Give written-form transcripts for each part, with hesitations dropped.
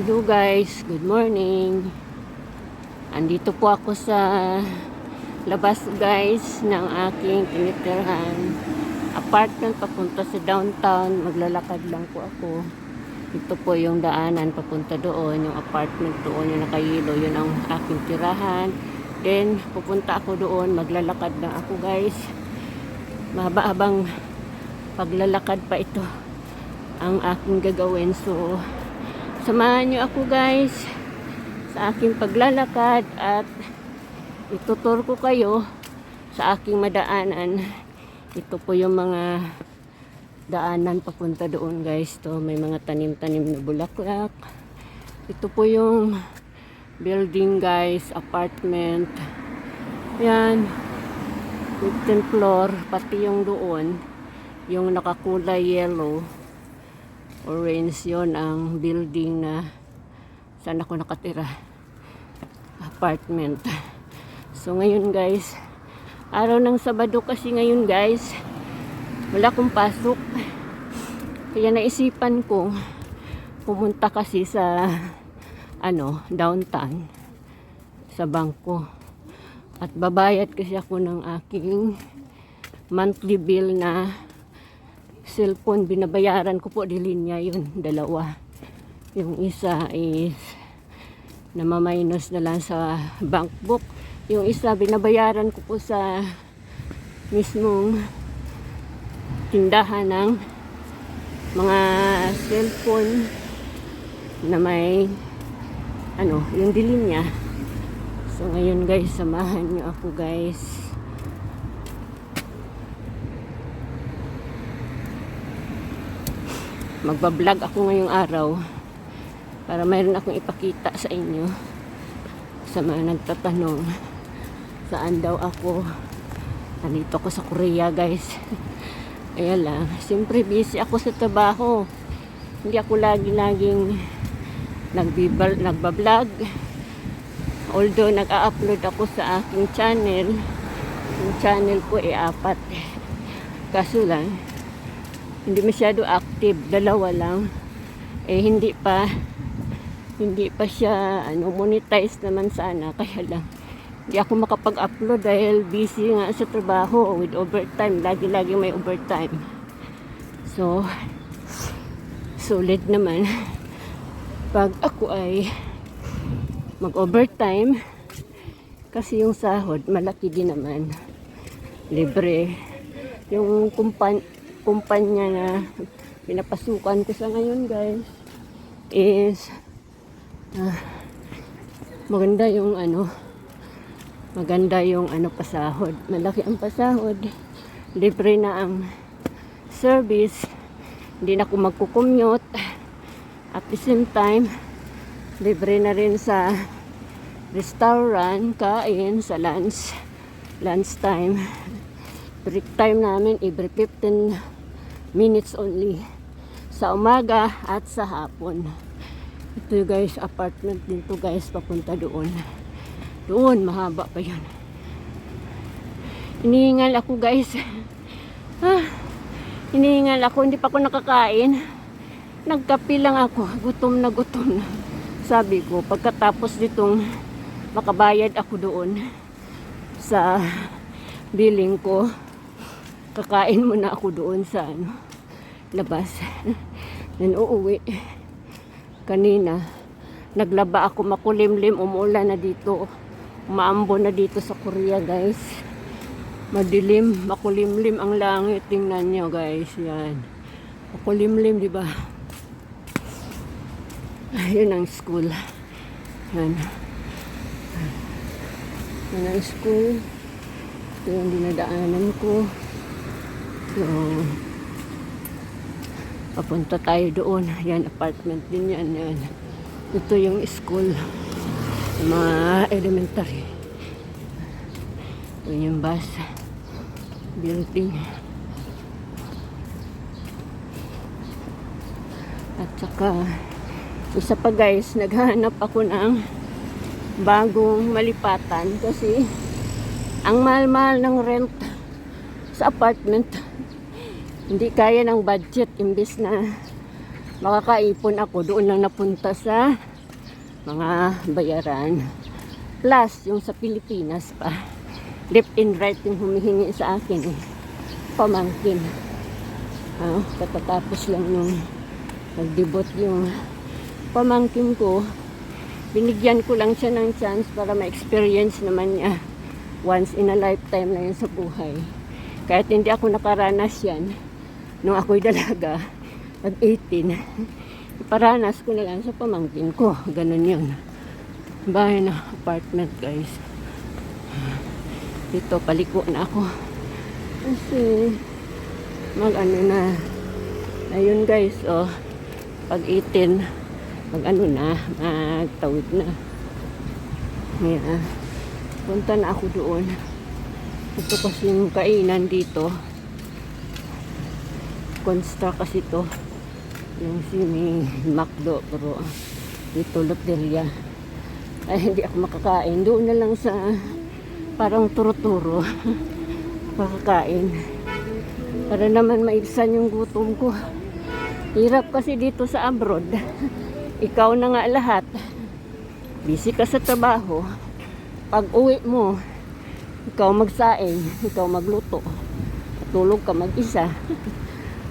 Hello guys, good morning. Andito po ako sa labas guys ng aking tinitirhan apartment papunta sa downtown. Maglalakad lang po ako. Ito po yung daanan papunta doon, yung apartment doon, yung nakahilo, yun ang aking tirahan. Then pupunta ako doon, maglalakad na ako guys. Mahaba-habang paglalakad pa ito ang aking gagawin. So samahan nyo ako guys sa aking paglalakad at itutur ko kayo sa aking madaanan. Ito po yung mga daanan papunta doon guys. To may mga tanim-tanim na bulaklak. Ito po yung building guys, apartment. Yan, 15th floor, pati yung doon, yung nakakulay yellow, orange, yon ang building na saan ako nakatira, apartment. So ngayon guys, araw ng Sabado kasi ngayon guys, wala akong pasok, kaya naisipan ko pumunta kasi sa downtown sa bangko at babayad kasi ako ng aking monthly bill na cellphone. Binabayaran ko po di linya yun, dalawa. Yung isa is namaminus na lang sa bank book. Yung isa binabayaran ko po sa mismong tindahan ng mga cellphone na may yung di linya. So ngayon guys, samahan nyo ako guys. Magbablog ako ngayong araw para mayroon akong ipakita sa inyo sa mga nagtatanong saan daw ako. Nandito ako sa Korea guys. Ayan lang, siyempre busy ako sa trabaho, hindi ako laging nagbablog, although nag-a-upload ako sa aking channel. Yung channel ko ay 4, kaso lang hindi masyado active, 2 lang. Hindi pa siya monetize naman sana, kaya lang hindi ako makapag-upload dahil busy nga sa trabaho with overtime. Lagi may overtime. So sulit naman pag ako ay mag-overtime kasi yung sahod malaki din naman, libre. Yung kumpanya na pinapasukan ko sa ngayon guys is maganda yung pasahod, malaki ang pasahod, libre na ang service, hindi na ako magkukumute, at the same time libre na rin sa restaurant, kain sa lunch time. Break time namin every 15 minutes only, sa umaga at sa hapon. Ito guys, apartment din to guys, papunta doon, mahaba pa yan. Hinihingal ako guys. Hinihingal ako, hindi pa ako nakakain, nagkape lang ako, gutom na. Sabi ko pagkatapos ditong makabayad ako doon sa billing ko, kakain muna ako doon sa labas. Then uuwi. Kanina naglaba ako, makulimlim, umuulan na dito, umaambo na dito sa Korea guys. Madilim, makulimlim ang langit, tingnan nyo guys, yan, makulimlim, di ba? Ayun ang school, yan ang school. Ito yung dinadaanan ko. So papunta tayo doon. Yan, apartment din yan. Ito yung school, mga elementary. Ito yung bus building. At saka isa pa guys, naghahanap ako ng bagong malipatan kasi ang mahal-mahal ng rent sa apartment. Hindi kaya ng budget. Imbes na makakaipon ako, doon lang napunta sa mga bayaran. Plus, yung sa Pilipinas pa. Left and right yung humihingi sa akin eh. Pamangkin. Katatapos lang nung nag-debut yung pamangkin ko. Binigyan ko lang siya ng chance para ma-experience naman niya. Once in a lifetime na yun sa buhay. Kahit hindi ako nakaranas yan, nung ako'y dalaga, nag-18, iparanas ko na lang sa pamangkin ko. Ganun yun. Bahay na apartment, guys. Dito, paliko na ako. Kasi, mag-ano na. Ayun, guys, pag 18, mag-ano na, magtawid na. Ayan. Punta na ako doon. Ito kasi yung kainan dito. Constra kasi to. Yung sini McDo. Pero dito loteria. Ay hindi ako makakain. Doon na lang sa parang turo-turo. Makakain. Para naman maibsan yung gutom ko. Hirap kasi dito sa abroad. Ikaw na nga lahat. Busy ka sa trabaho. Pag uwi mo, ikaw magsaing, ikaw magluto. Tulog ka mag-isa.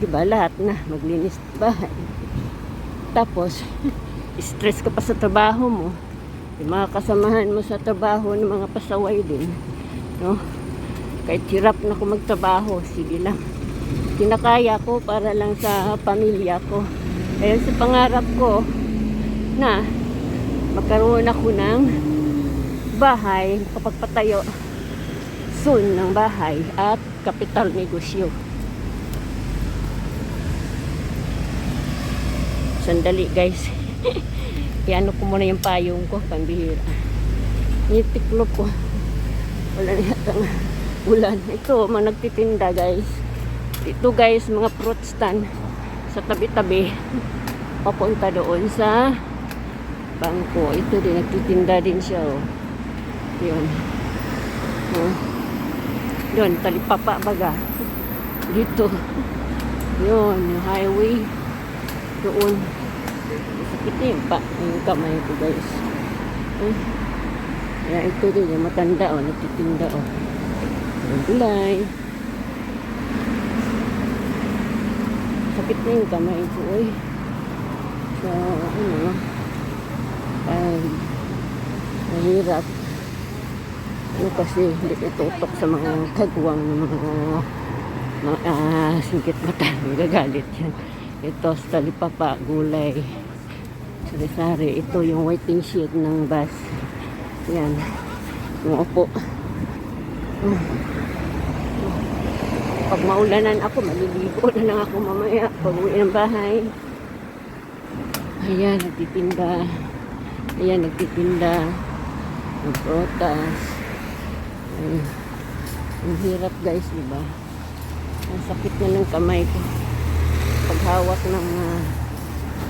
Diba lahat na, maglinis bahay. Tapos, stress ka pa sa trabaho mo. Yung mga kasamahan mo sa trabaho ng mga pasaway din. No? Kahit hirap na ako magtrabaho, sige lang. Kinakaya ko para lang sa pamilya ko. Kaya sa pangarap ko na magkaroon ako ng bahay, kapagpatayo soon ng bahay at kapital negosyo. Sandali guys. Iano ko muna yung payong ko, pambihira. Itiklop ko. Wala na yatang ulan. Ito, mga nagtitinda guys. Ito guys, mga fruit stand sa tabi-tabi. Papunta doon sa bangko. Ito din, nagtitinda din siya. Oh. Yun. Yun, talipapa baga. Dito. Yun, yung highway. Doon. Sakit yung kamay ko guys. Kaya ito din, yung matanda o, nagtitinda o. Yung gulay. Sakit na yung kamay ko oy. So, mahirap. Kasi hindi itutok sa mga kagwang ng mga singkit mata. Gagalit yan. Ito, talipapa, gulay, sari-sari. Ito yung waiting shed ng bus. Yan. Yung upo. Pag maulanan ako, maliligo na lang ako mamaya pag uwi ng bahay. Ayan, nagtitinda. Ayan, nagtitinda. Ng protas. Ang hirap guys, diba? Ang sakit na ng kamay ko. Paghawak ng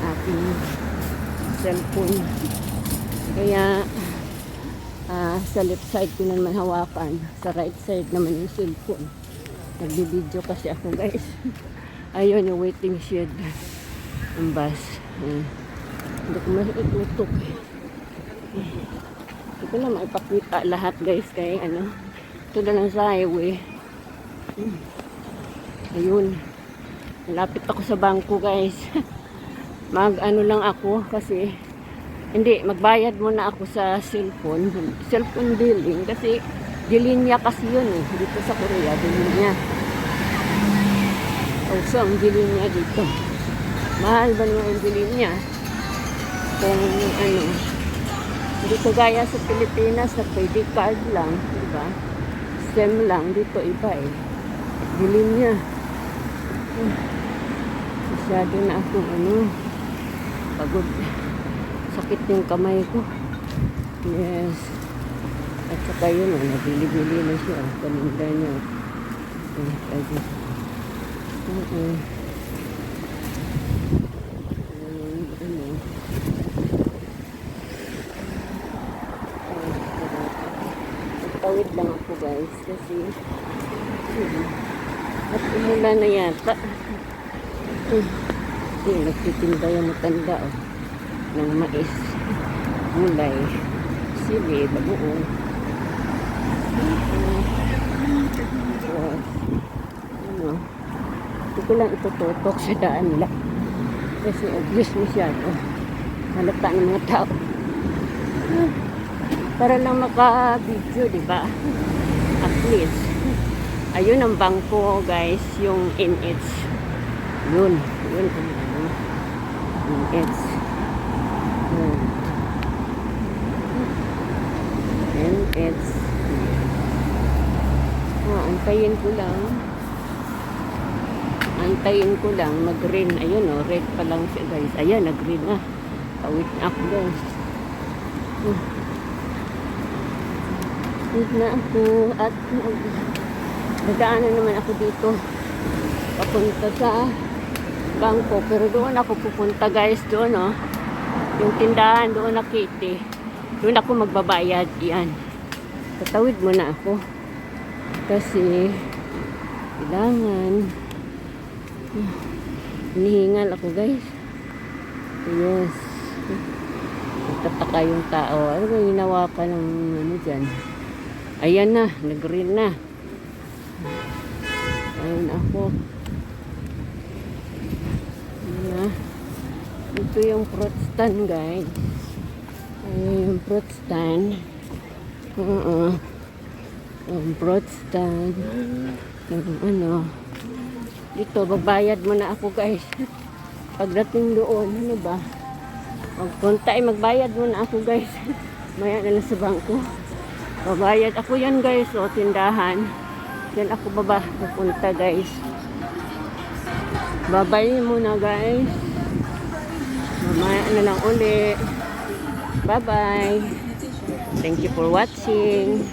aking cellphone. Kaya, sa left side ko naman hawakan. Sa right side naman yung cellphone. Nagbibideo kasi ako guys. Ayun yung waiting shed ng bus. Hindi ko maikutok. Hindi ko na maipakita lahat guys kay ito na lang sa highway. Ayun. Malapit ako sa bangko guys. Lang ako kasi magbayad muna ako sa cellphone billing kasi dilinya kasi yun dito sa Korea, dilinya. So ang dilinya dito mahal ba naman yung dilinya kung dito gaya sa Pilipinas na pwede card lang, diba? SIM lang, dito iba dilinya. Masyado na akong pagod. Sakit yung kamay ko. Yes. At saka yun, nabili-bili na siya. Paninda niya. Tawid lang ako guys. Kasi at umulan na yata. Nagtitinda yung matanda ng mais. gulay, sili, bagoong. So, ano, hindi ko lang itututok sa daan nila. Kasi obvious masyado. Halata ng mga tao. Para lang maka-video, di ba? At least. Ayun ang bangko, guys. Yung NH. Yun. Yun ang ano. NH. Yun. NH. Antayin ko lang. Antayin ko lang. Mag-green. Ayun o. Red pa lang siya, guys. Ayan, nag-green na. Tawid na ako, guys. Tawid na ako. At nagdaanan naman ako dito. Papunta sa bangko. Pero doon ako pupunta, guys. Doon, o. Yung tindahan, doon na Kitty. Doon ako magbabayad. Yan. Tatawid muna ako. Kasi kailangan hinihingal ako, guys. Yes. Nagtataka yung tao. Ano ba ginawa pa ng ano dyan? Ayan na. Nag-green na. Ayan ako. Ayan na. Ito yung fruit stand, guys. Ayan yung fruit stand. Yung fruit stand. Yung ano. Dito, babayad muna ako, guys. Pagdating doon, ano ba? Magpunta ay magbayad muna ako, guys. Maya na lang sa bangko. Babayad ako yan, guys. O, tindahan. Yan ako pupunta, guys. Babay muna, guys. Mamaya na lang uli. Bye-bye. Thank you for watching.